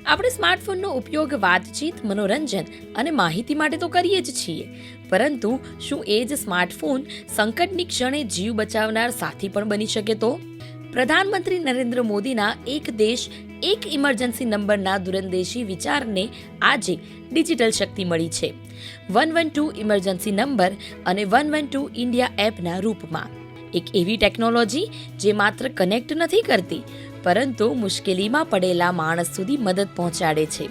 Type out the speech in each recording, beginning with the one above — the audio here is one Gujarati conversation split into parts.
આપણે સ્માર્ટફોનનો ઉપયોગ વાતચીત, મનોરંજન અને માહિતી માટે તો કરીએ જ છીએ, પરંતુ શું એ જ સ્માર્ટફોન સંકટની ક્ષણે જીવ બચાવનાર સાથી પણ બની શકે તો? પ્રધાનમંત્રી નરેન્દ્ર મોદીના એક દેશ એક ઇમરજન્સી નંબરના દૂરંદેશી વિચારને આજે ડિજિટલ શક્તિ મળી છે. 112 ઇમરજન્સી નંબર અને 112 ઇન્ડિયા એપના રૂપમાં. એક એવી ટેકનોલોજી જે માત્ર કનેક્ટ નથી કરતી, પરંતુ મુશ્કેલીમાં પડેલા માણસ સુધી મદદ પહોંચાડે છે.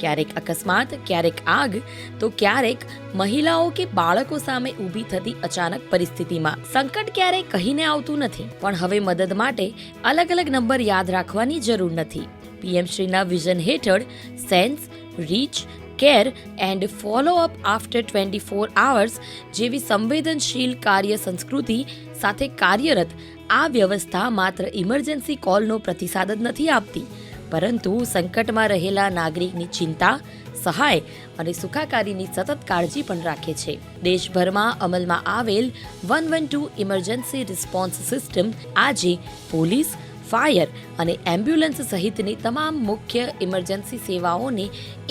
ક્યારેક અકસ્માત, ક્યારેક આગ, તો ક્યારેક મહિલાઓ કે બાળકો સામે ઊભી થતી અચાનક પરિસ્થિતિમાં. સંકટ ક્યારેય કહીને આવતું નથી, પણ હવે મદદ માટે અલગ અલગ નંબર યાદ રાખવાની જરૂર નથી. પીએમશ્રીના વિઝન હેઠળ sense, reach, care and follow up after 24 hours જેવી સંવેદનશીલ કાર્ય સંસ્કૃતિ સાથે કાર્યરત આ વ્યવસ્થા માત્ર ઇમરજન્સી કોલનો પ્રતિસાદ જ નથી આપતી, પરંતુ સંકટમાં રહેલા નાગરિકની ચિંતા, સહાય અને સુખાકારીની સતત કાળજી પણ રાખે છે. દેશભરમાં અમલમાં આવેલ 112 ઇમરજન્સી રિસ્પોન્સ સિસ્ટમ આજે પોલીસ, ફાયર અને એમ્બ્યુલન્સ સહિતની તમામ મુખ્ય ઇમરજન્સી સેવાઓને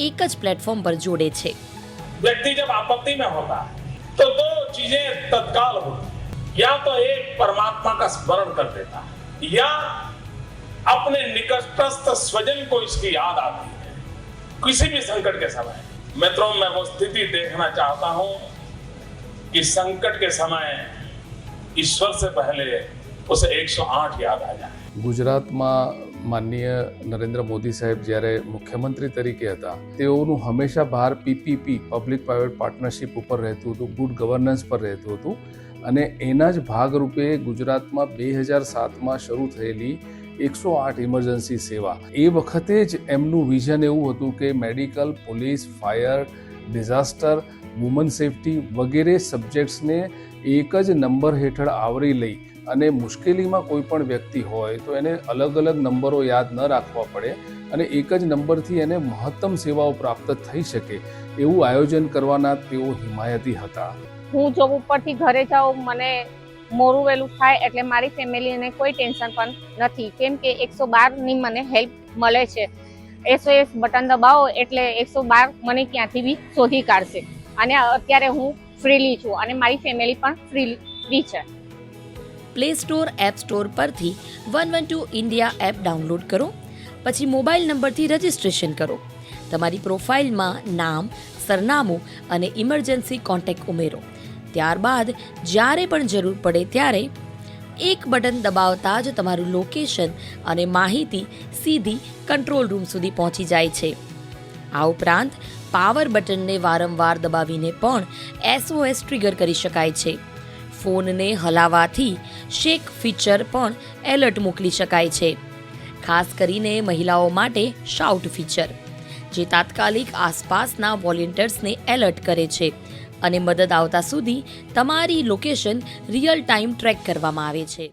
એક જ પ્લેટફોર્મ પર જોડે છે. व्यक्ति जब आपत्ति में होता है तो दो चीजें तत्काल होती है, या तो एक परमात्मा का स्मरण कर देता है या अपने निकटस्थ स्वजन को इसकी याद आती है किसी भी संकट के समय. मित्रों, मैं वो स्थिति देखना चाहता हूं कि संकट के समय ईश्वर से पहले उसे 108 याद आ जाए. ગુજરાતમાં માનનીય નરેન્દ્ર મોદી સાહેબ જ્યારે મુખ્યમંત્રી તરીકે હતા, તેઓનું હંમેશા ભાર પીપીપી પબ્લિક પ્રાઇવેટ પાર્ટનરશિપ ઉપર રહેતું હતું, ગુડ ગવર્નન્સ પર રહેતું હતું. અને એના જ ભાગરૂપે ગુજરાતમાં 2007માં શરૂ થયેલી 108 ઇમરજન્સી સેવા, એ વખતે જ એમનું વિઝન એવું હતું કે medical, police, fire, disaster, woman safety વગેરે સબ્જેક્ટ્સને એક જ નંબર હેઠળ આવરી લઈ અને મુશ્કેલીમાં કોઈ પણ વ્યક્તિ હોય તો એને અલગ અલગ નંબરો યાદ ન રાખવા પડે અને એક જ નંબરથી એને મહત્તમ સેવાઓ પ્રાપ્ત થઈ શકે એવું આયોજન કરવાના તેઓ હિમાયતી હતા. હું જોબ ઉપરથી ઘરે જાઉં, મને મોડું વહેલું થાય એટલે મારી ફેમિલીને કોઈ ટેન્શન પણ નથી, કેમ કે 112ની મને હેલ્પ મળે છે. SOS બટન દબાવો એટલે 112 મને ક્યાંથી બી શોધી કાઢશે. અને અત્યારે હું ફ્રીલી છું અને મારી ફેમિલી પણ ફ્રી છે. પ્લે સ્ટોર, એપ સ્ટોર પરથી 112 ઇન્ડિયા એપ ડાઉનલોડ કરો. પછી મોબાઈલ નંબરથી રજિસ્ટ્રેશન કરો. તમારી પ્રોફાઇલમાં નામ, સરનામું અને ઇમરજન્સી કોન્ટેક્ટ ઉમેરો. ત્યારબાદ જ્યારે પણ જરૂર પડે ત્યારે એક બટન દબાવતા જ તમારું લોકેશન અને માહિતી સીધી કંટ્રોલ રૂમ સુધી પહોંચી જાય છે. આ ઉપરાંત પાવર બટનને વારંવાર દબાવીને પણ SOS ટ્રિગર કરી શકાય છે. ફોનને હલાવવાથી શેક ફીચર પણ એલર્ટ મોકલી શકાય છે. ખાસ કરીને મહિલાઓ માટે શાઉટ ફીચર, જે તાત્કાલિક આસપાસના વોલેન્ટિયર્સને એલર્ટ કરે છે અને મદદ આવતા સુધી તમારી લોકેશન રિયલ ટાઈમ ટ્રેક કરવામાં આવે છે.